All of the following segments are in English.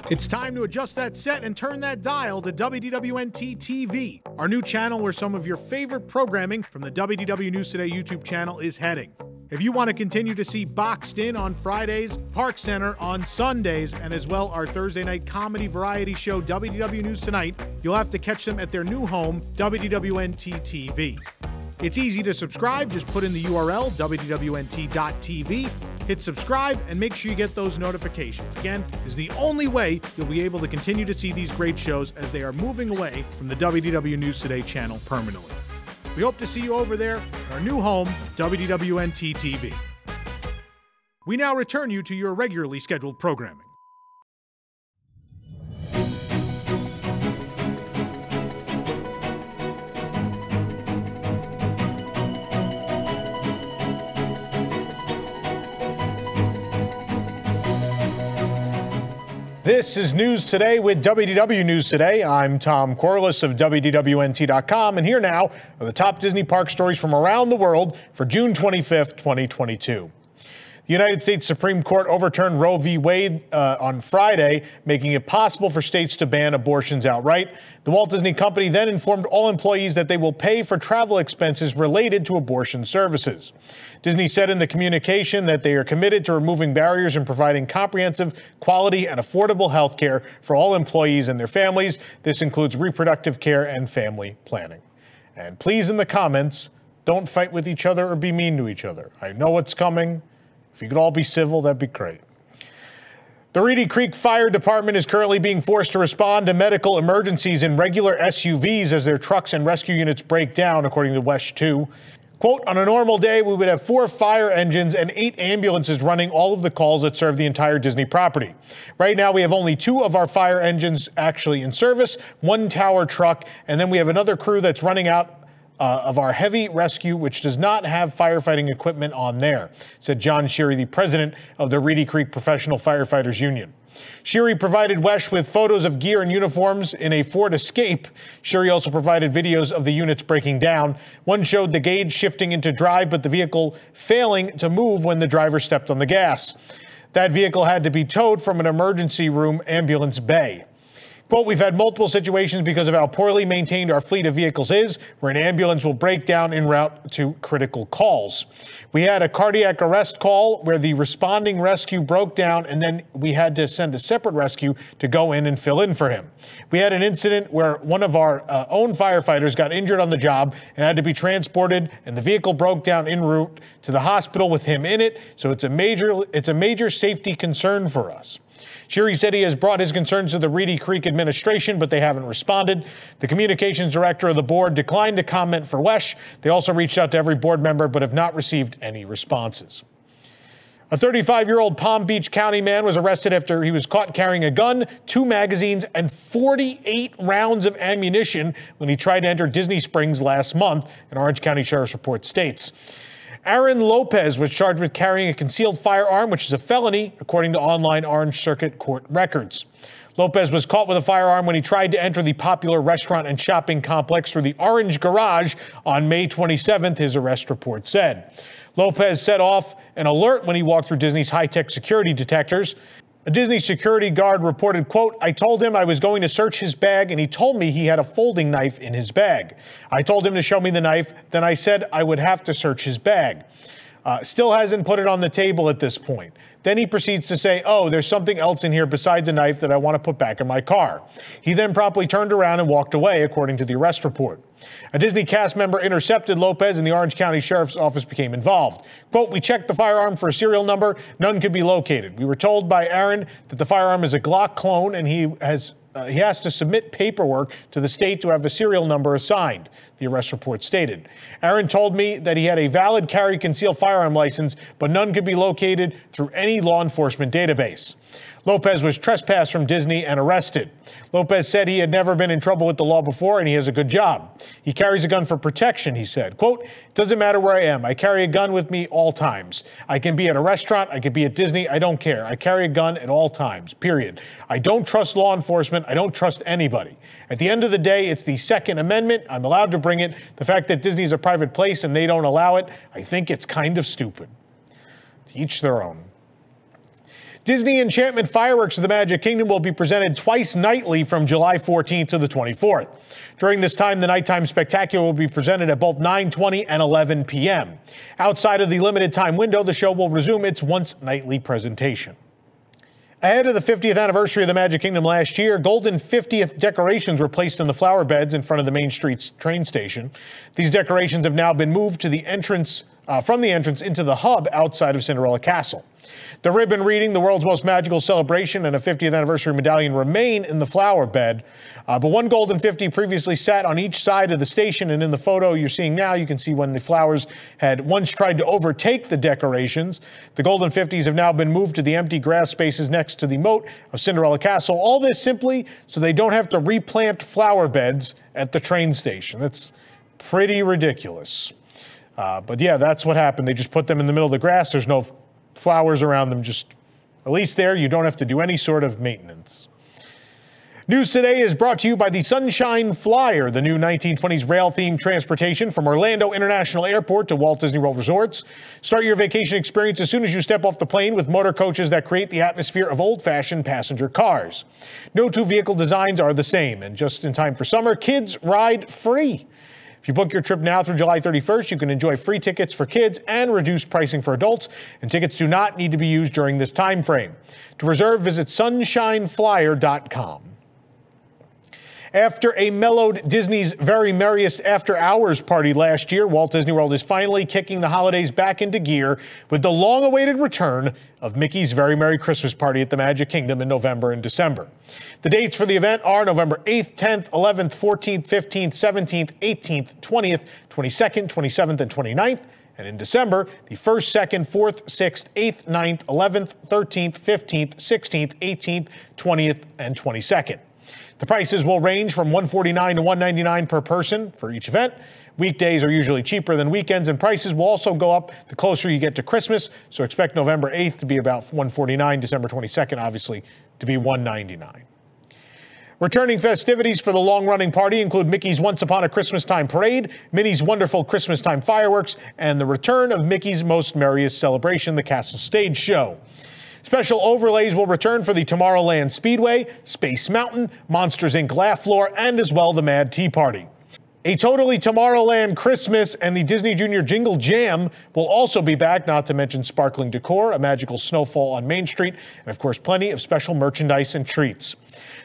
It's time to adjust that set and turn that dial to WDWNT TV, our new channel where some of your favorite programming from the WDW News Today YouTube channel is heading. If you want to continue to see Boxed In on Fridays, Park Center on Sundays, and as well our Thursday night comedy variety show WDW News Tonight, you'll have to catch them at their new home, WDWNT TV. It's easy to subscribe. Just put in the URL, WDWNT.tv, hit subscribe, and make sure you get those notifications. Again, is the only way you'll be able to continue to see these great shows as they are moving away from the WDW News Today channel permanently. We hope to see you over there at our new home, WDWNT TV. We now return you to your regularly scheduled programming. This is News Today with WDW News Today. I'm Tom Corliss of WDWNT.com, and here now are the top Disney park stories from around the world for June 25th, 2022. The United States Supreme Court overturned Roe v. Wade on Friday, making it possible for states to ban abortions outright. The Walt Disney Company then informed all employees that they will pay for travel expenses related to abortion services. Disney said in the communication that they are committed to removing barriers and providing comprehensive, quality, and affordable health care for all employees and their families. This includes reproductive care and family planning. And please, in the comments, don't fight with each other or be mean to each other. I know what's coming. If you could all be civil, that'd be great. The Reedy Creek Fire Department is currently being forced to respond to medical emergencies in regular SUVs as their trucks and rescue units break down, according to WESH 2. Quote, on a normal day, we would have 4 fire engines and 8 ambulances running all of the calls that serve the entire Disney property. Right now, we have only 2 of our fire engines actually in service, 1 tower truck, and then we have another crew that's running out of our heavy rescue, which does not have firefighting equipment on there, said John Sheary, the president of the Reedy Creek Professional Firefighters Union. Sheary provided WESH with photos of gear and uniforms in a Ford Escape. Sheary also provided videos of the units breaking down. One showed the gauge shifting into drive, but the vehicle failing to move when the driver stepped on the gas. That vehicle had to be towed from an emergency room ambulance bay. Quote, we've had multiple situations because of how poorly maintained our fleet of vehicles is, where an ambulance will break down en route to critical calls. We had a cardiac arrest call where the responding rescue broke down, and then we had to send a separate rescue to go in and fill in for him. We had an incident where one of our own firefighters got injured on the job and had to be transported, and the vehicle broke down en route to the hospital with him in it. So it's a major safety concern for us. Sheary said he has brought his concerns to the Reedy Creek administration, but they haven't responded. The communications director of the board declined to comment for WESH. They also reached out to every board member, but have not received any responses. A 35-year-old Palm Beach County man was arrested after he was caught carrying a gun, 2 magazines, and 48 rounds of ammunition when he tried to enter Disney Springs last month, an Orange County Sheriff's report states. Aaron Lopez was charged with carrying a concealed firearm, which is a felony, according to online Orange Circuit Court records. Lopez was caught with a firearm when he tried to enter the popular restaurant and shopping complex through the Orange Garage on May 27th, his arrest report said. Lopez set off an alert when he walked through Disney's high-tech security detectors. A Disney security guard reported, quote, I told him I was going to search his bag, and he told me he had a folding knife in his bag. I told him to show me the knife. Then I said I would have to search his bag. Still hasn't put it on the table at this point. Then he proceeds to say, oh, there's something else in here besides a knife that I want to put back in my car. He then promptly turned around and walked away, according to the arrest report. A Disney cast member intercepted Lopez and the Orange County Sheriff's Office became involved. Quote, we checked the firearm for a serial number. None could be located. We were told by Aaron that the firearm is a Glock clone and he has to submit paperwork to the state to have a serial number assigned, the arrest report stated. Aaron told me that he had a valid carry concealed firearm license, but none could be located through any law enforcement database. Lopez was trespassed from Disney and arrested. Lopez said he had never been in trouble with the law before and he has a good job. He carries a gun for protection, he said. Quote, it doesn't matter where I am. I carry a gun with me all times. I can be at a restaurant. I could be at Disney. I don't care. I carry a gun at all times, period. I don't trust law enforcement. I don't trust anybody. At the end of the day, it's the Second Amendment. I'm allowed to bring it. The fact that Disney is a private place and they don't allow it, I think it's kind of stupid. To each their own. Disney Enchantment fireworks of the Magic Kingdom will be presented twice nightly from July 14th to the 24th. During this time, the nighttime spectacular will be presented at both 9:20 and 11 p.m. Outside of the limited time window, the show will resume its once nightly presentation. Ahead of the 50th anniversary of the Magic Kingdom last year, golden 50th decorations were placed in the flower beds in front of the Main Street train station. These decorations have now been moved to the entrance from the entrance into the hub outside of Cinderella Castle. The ribbon reading, "The World's Most Magical Celebration," and a 50th anniversary medallion remain in the flower bed. But one golden 50 previously sat on each side of the station, and in the photo you're seeing now, you can see when the flowers had once tried to overtake the decorations. The golden 50s have now been moved to the empty grass spaces next to the moat of Cinderella Castle. All this simply so they don't have to replant flower beds at the train station. That's pretty ridiculous. But yeah, that's what happened. They just put them in the middle of the grass. There's no flowers around them. Just, at least there, you don't have to do any sort of maintenance. News Today is brought to you by the Sunshine Flyer, the new 1920s rail-themed transportation from Orlando International Airport to Walt Disney World Resorts. Start your vacation experience as soon as you step off the plane with motor coaches that create the atmosphere of old-fashioned passenger cars. No two vehicle designs are the same, and just in time for summer, kids ride free. If you book your trip now through July 31st, you can enjoy free tickets for kids and reduced pricing for adults, and tickets do not need to be used during this time frame. To reserve, visit sunshineflyer.com. After a mellowed Disney's Very Merriest After Hours party last year, Walt Disney World is finally kicking the holidays back into gear with the long-awaited return of Mickey's Very Merry Christmas Party at the Magic Kingdom in November and December. The dates for the event are November 8th, 10th, 11th, 14th, 15th, 17th, 18th, 20th, 22nd, 27th, and 29th. And in December, the 1st, 2nd, 4th, 6th, 8th, 9th, 11th, 13th, 15th, 16th, 18th, 20th, and 22nd. The prices will range from $149 to $199 per person for each event. Weekdays are usually cheaper than weekends, and prices will also go up the closer you get to Christmas. So expect November 8th to be about $149, December 22nd, obviously, to be $199. Returning festivities for the long-running party include Mickey's Once Upon a Christmas Time Parade, Minnie's Wonderful Christmas Time Fireworks, and the return of Mickey's Most Merriest Celebration, the Castle Stage Show. Special overlays will return for the Tomorrowland Speedway, Space Mountain, Monsters, Inc. Laugh Floor, and as well the Mad Tea Party. A Totally Tomorrowland Christmas and the Disney Junior Jingle Jam will also be back, not to mention sparkling decor, a magical snowfall on Main Street, and of course plenty of special merchandise and treats.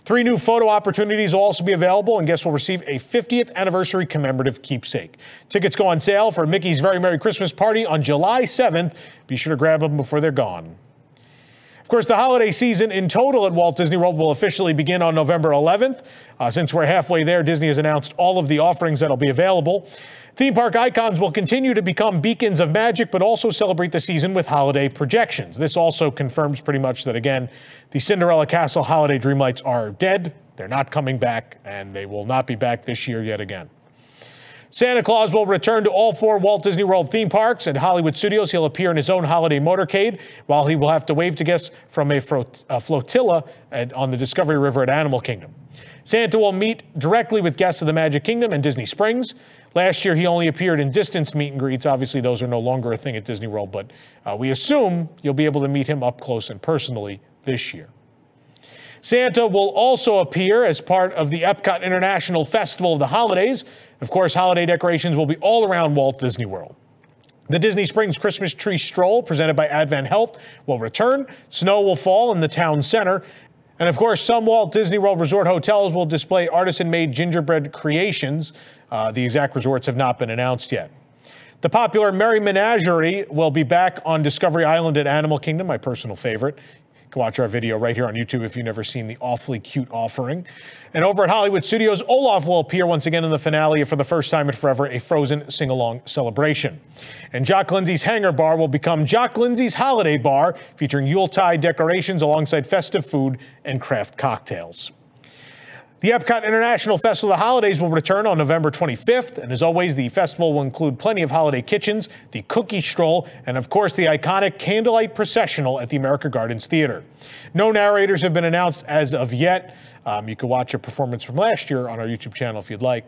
3 new photo opportunities will also be available, and guests will receive a 50th anniversary commemorative keepsake. Tickets go on sale for Mickey's Very Merry Christmas Party on July 7th. Be sure to grab them before they're gone. Of course, the holiday season in total at Walt Disney World will officially begin on November 11th. Since we're halfway there, Disney has announced all of the offerings that will be available. Theme park icons will continue to become beacons of magic, but also celebrate the season with holiday projections. This also confirms pretty much that, again, the Cinderella Castle holiday dreamlights are dead. They're not coming back, and they will not be back this year yet again. Santa Claus will return to all 4 Walt Disney World theme parks. At Hollywood Studios, he'll appear in his own holiday motorcade, while he will have to wave to guests from a flotilla on the Discovery River at Animal Kingdom. Santa will meet directly with guests of the Magic Kingdom and Disney Springs. Last year, he only appeared in distance meet and greets. Obviously, those are no longer a thing at Disney World, but we assume you'll be able to meet him up close and personally this year. Santa will also appear as part of the Epcot International Festival of the Holidays. Of course, holiday decorations will be all around Walt Disney World. The Disney Springs Christmas Tree Stroll, presented by Advent Health, will return. Snow will fall in the town center. And of course, some Walt Disney World Resort hotels will display artisan-made gingerbread creations. The exact resorts have not been announced yet. The popular Merry Menagerie will be back on Discovery Island at Animal Kingdom, my personal favorite. You can watch our video right here on YouTube if you've never seen the awfully cute offering. And over at Hollywood Studios, Olaf will appear once again in the finale for the first time in forever, a Frozen sing-along celebration. And Jock Lindsay's Hangar Bar will become Jock Lindsay's Holiday Bar, featuring Yuletide decorations alongside festive food and craft cocktails. The Epcot International Festival of the Holidays will return on November 25th, and as always, the festival will include plenty of holiday kitchens, the cookie stroll, and of course, the iconic candlelight processional at the America Gardens Theater. No narrators have been announced as of yet. You can watch a performance from last year on our YouTube channel if you'd like.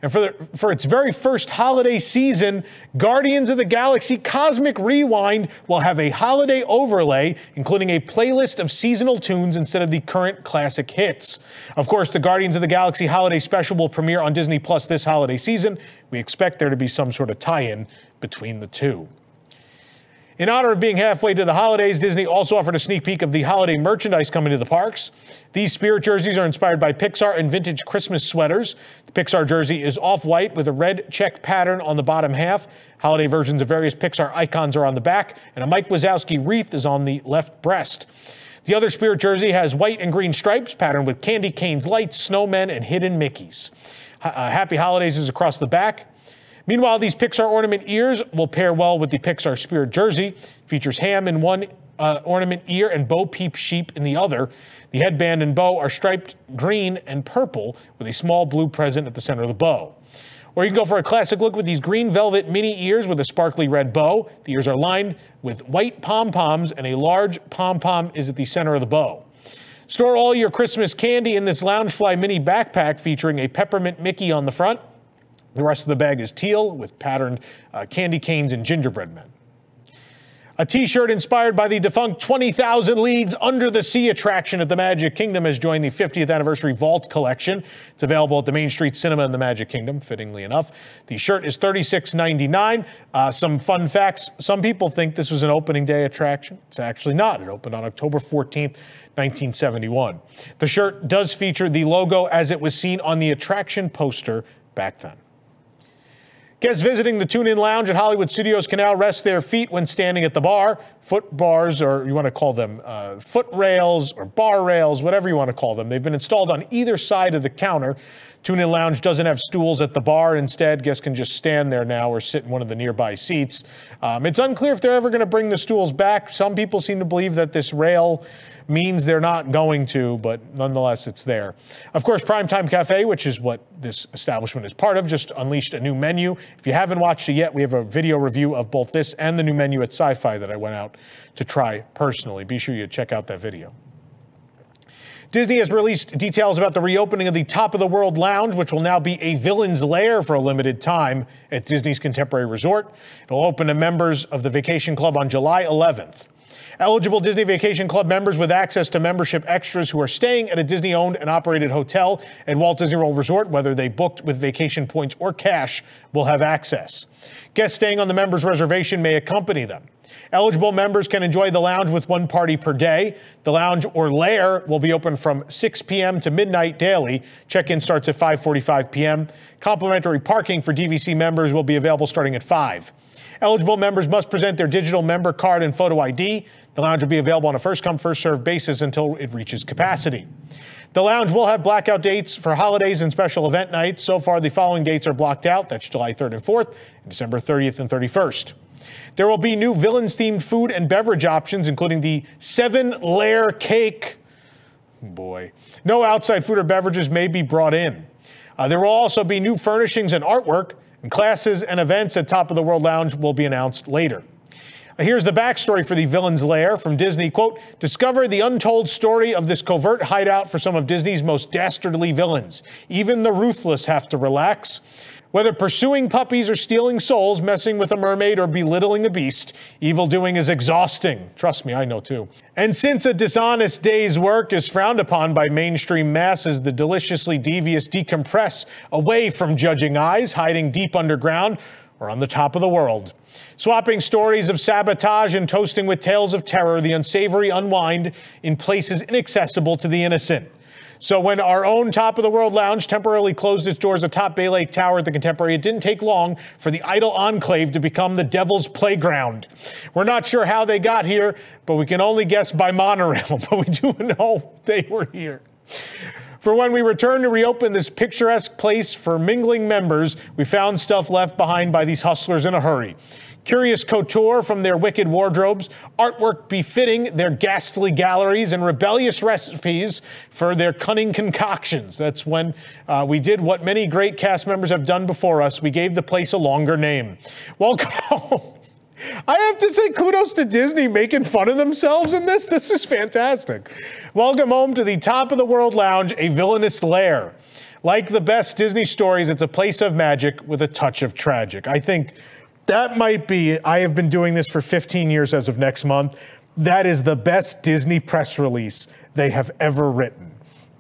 And for its very first holiday season, Guardians of the Galaxy Cosmic Rewind will have a holiday overlay, including a playlist of seasonal tunes instead of the current classic hits. Of course, the Guardians of the Galaxy Holiday Special will premiere on Disney Plus this holiday season. We expect there to be some sort of tie-in between the two. In honor of being halfway to the holidays, Disney also offered a sneak peek of the holiday merchandise coming to the parks. These Spirit jerseys are inspired by Pixar and vintage Christmas sweaters. The Pixar jersey is off-white with a red check pattern on the bottom half. Holiday versions of various Pixar icons are on the back, and a Mike Wazowski wreath is on the left breast. The other Spirit jersey has white and green stripes patterned with candy canes, lights, snowmen, and hidden Mickeys. Happy Holidays is across the back. Meanwhile, these Pixar ornament ears will pair well with the Pixar Spirit jersey. It features ham in one ornament ear and Bo Peep sheep in the other. The headband and bow are striped green and purple with a small blue present at the center of the bow. Or you can go for a classic look with these green velvet mini ears with a sparkly red bow. The ears are lined with white pom-poms, and a large pom-pom is at the center of the bow. Store all your Christmas candy in this Loungefly mini backpack featuring a peppermint Mickey on the front. The rest of the bag is teal with patterned candy canes and gingerbread men. A T-shirt inspired by the defunct 20,000 Leagues Under the Sea attraction at the Magic Kingdom has joined the 50th Anniversary Vault Collection. It's available at the Main Street Cinema in the Magic Kingdom, fittingly enough. The shirt is $36.99. Some fun facts. Some people think this was an opening day attraction. It's actually not. It opened on October 14th, 1971. The shirt does feature the logo as it was seen on the attraction poster back then. Guests visiting the Tune In Lounge at Hollywood Studios can now rest their feet when standing at the bar. Foot bars, or you want to call them foot rails or bar rails, whatever you want to call them. They've been installed on either side of the counter. Tune In Lounge doesn't have stools at the bar. Instead, guests can just stand there now or sit in one of the nearby seats. It's unclear if they're ever going to bring the stools back. Some people seem to believe that this rail means they're not going to, but nonetheless, it's there. Of course, Primetime Cafe, which is what this establishment is part of, just unleashed a new menu. If you haven't watched it yet, we have a video review of both this and the new menu at Sci-Fi that I went out to try personally. Be sure you check out that video. Disney has released details about the reopening of the Top of the World Lounge, which will now be a Villain's Lair for a limited time at Disney's Contemporary Resort. It'll open to members of the Vacation Club on July 11th. Eligible Disney Vacation Club members with access to membership extras who are staying at a Disney-owned and operated hotel at Walt Disney World Resort, whether they booked with vacation points or cash, will have access. Guests staying on the members' reservation may accompany them. Eligible members can enjoy the lounge with one party per day. The lounge or lair will be open from 6 p.m. to midnight daily. Check-in starts at 5:45 p.m. Complimentary parking for DVC members will be available starting at 5. Eligible members must present their digital member card and photo ID. The lounge will be available on a first-come, first-served basis until it reaches capacity. The lounge will have blackout dates for holidays and special event nights. So far, the following dates are blocked out. That's July 3rd and 4th, and December 30th and 31st. There will be new Villains-themed food and beverage options, including the 7-layer cake. Boy. No outside food or beverages may be brought in. There will also be new furnishings and artwork, and classes and events at Top of the World Lounge will be announced later. Here's the backstory for the Villain's Lair from Disney. Quote, discover the untold story of this covert hideout for some of Disney's most dastardly villains. Even the ruthless have to relax. Whether pursuing puppies or stealing souls, messing with a mermaid or belittling a beast, evil doing is exhausting. Trust me, I know too. And since a dishonest day's work is frowned upon by mainstream masses, the deliciously devious decompress away from judging eyes, hiding deep underground or on the top of the world. Swapping stories of sabotage and toasting with tales of terror, the unsavory unwind in places inaccessible to the innocent. So when our own Top of the World Lounge temporarily closed its doors atop Bay Lake Tower at the Contemporary, it didn't take long for the idle enclave to become the devil's playground. We're not sure how they got here, but we can only guess by monorail, but we do know they were here. For when we return to reopen this picturesque place for mingling members, we found stuff left behind by these hustlers in a hurry. Curious couture from their wicked wardrobes, artwork befitting their ghastly galleries, and rebellious recipes for their cunning concoctions. That's when we did what many great cast members have done before us. We gave the place a longer name. Welcome home. I have to say kudos to Disney making fun of themselves in this. This is fantastic. Welcome home to the Top of the World Lounge, a villainous lair. Like the best Disney stories, it's a place of magic with a touch of tragic. I think that might be, I have been doing this for 15 years as of next month. That is the best Disney press release they have ever written.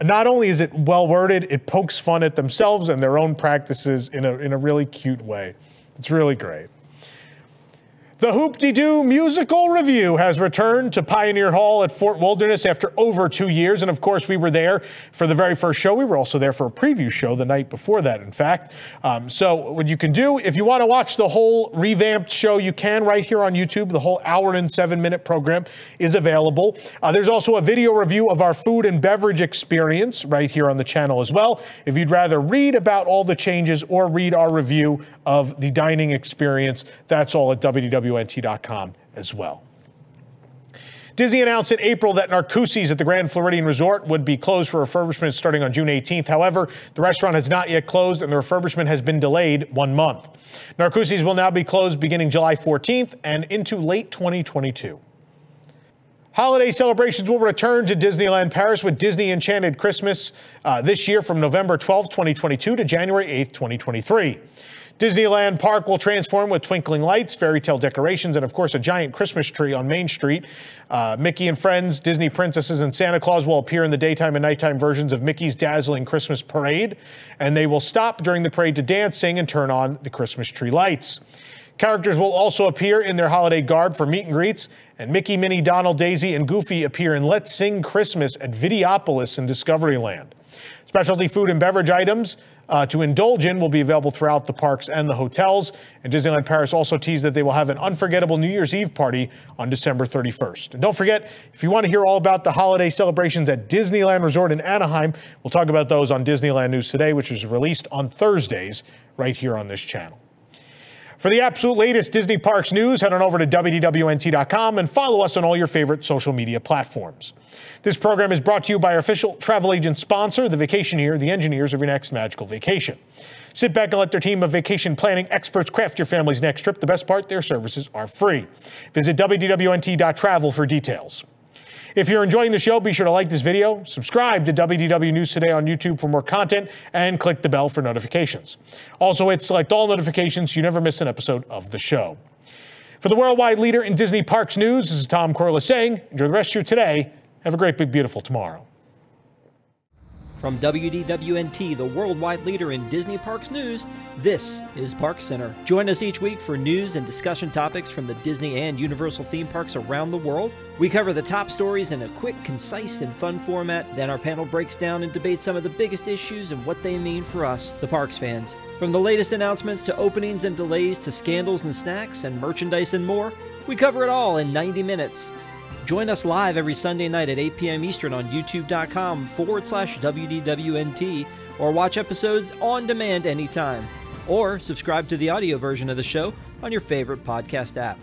Not only is it well worded, it pokes fun at themselves and their own practices in a really cute way. It's really great. The Hoop-de-Doo musical review has returned to Pioneer Hall at Fort Wilderness after over 2 years. And of course, we were there for the very first show. We were also there for a preview show the night before that, in fact. So what you can do, if you want to watch the whole revamped show, you can right here on YouTube. The whole hour and 7-minute program is available. There's also a video review of our food and beverage experience right here on the channel as well. If you'd rather read about all the changes or read our review of the dining experience, that's all at WDWNT.com as well. Disney announced in April that Narcoossee's at the Grand Floridian Resort would be closed for refurbishment starting on June 18th. However, the restaurant has not yet closed and the refurbishment has been delayed 1 month. Narcoossee's will now be closed beginning July 14th and into late 2022. Holiday celebrations will return to Disneyland Paris with Disney Enchanted Christmas this year from November 12, 2022 to January 8, 2023. Disneyland Park will transform with twinkling lights, fairy tale decorations, and of course a giant Christmas tree on Main Street. Mickey and Friends, Disney Princesses, and Santa Claus will appear in the daytime and nighttime versions of Mickey's dazzling Christmas parade, and they will stop during the parade to dance, sing, and turn on the Christmas tree lights. Characters will also appear in their holiday garb for meet and greets, and Mickey, Minnie, Donald, Daisy, and Goofy appear in Let's Sing Christmas at Videopolis in Discoveryland. Specialty food and beverage items to indulge in will be available throughout the parks and the hotels. And Disneyland Paris also teased that they will have an unforgettable New Year's Eve party on December 31st. And don't forget, if you want to hear all about the holiday celebrations at Disneyland Resort in Anaheim, we'll talk about those on Disneyland News Today, which is released on Thursdays right here on this channel. For the absolute latest Disney Parks news, head on over to WDWNT.com and follow us on all your favorite social media platforms. This program is brought to you by our official travel agent sponsor, The Vacationeer, the engineers of your next magical vacation. Sit back and let their team of vacation planning experts craft your family's next trip. The best part, their services are free. Visit WDWNT.travel for details. If you're enjoying the show, be sure to like this video, subscribe to WDW News Today on YouTube for more content, and click the bell for notifications. Also, hit select all notifications so you never miss an episode of the show. For the worldwide leader in Disney Parks news, this is Tom Corliss saying, enjoy the rest of your today. Have a great, big, beautiful tomorrow. From WDWNT, the worldwide leader in Disney Parks news, this is Park Center. Join us each week for news and discussion topics from the Disney and Universal theme parks around the world. We cover the top stories in a quick, concise, and fun format. Then our panel breaks down and debates some of the biggest issues and what they mean for us, the Parks fans. From the latest announcements to openings and delays to scandals and snacks and merchandise and more, we cover it all in 90 minutes. Join us live every Sunday night at 8 p.m. Eastern on youtube.com/WDWNT or watch episodes on demand anytime. Or subscribe to the audio version of the show on your favorite podcast app.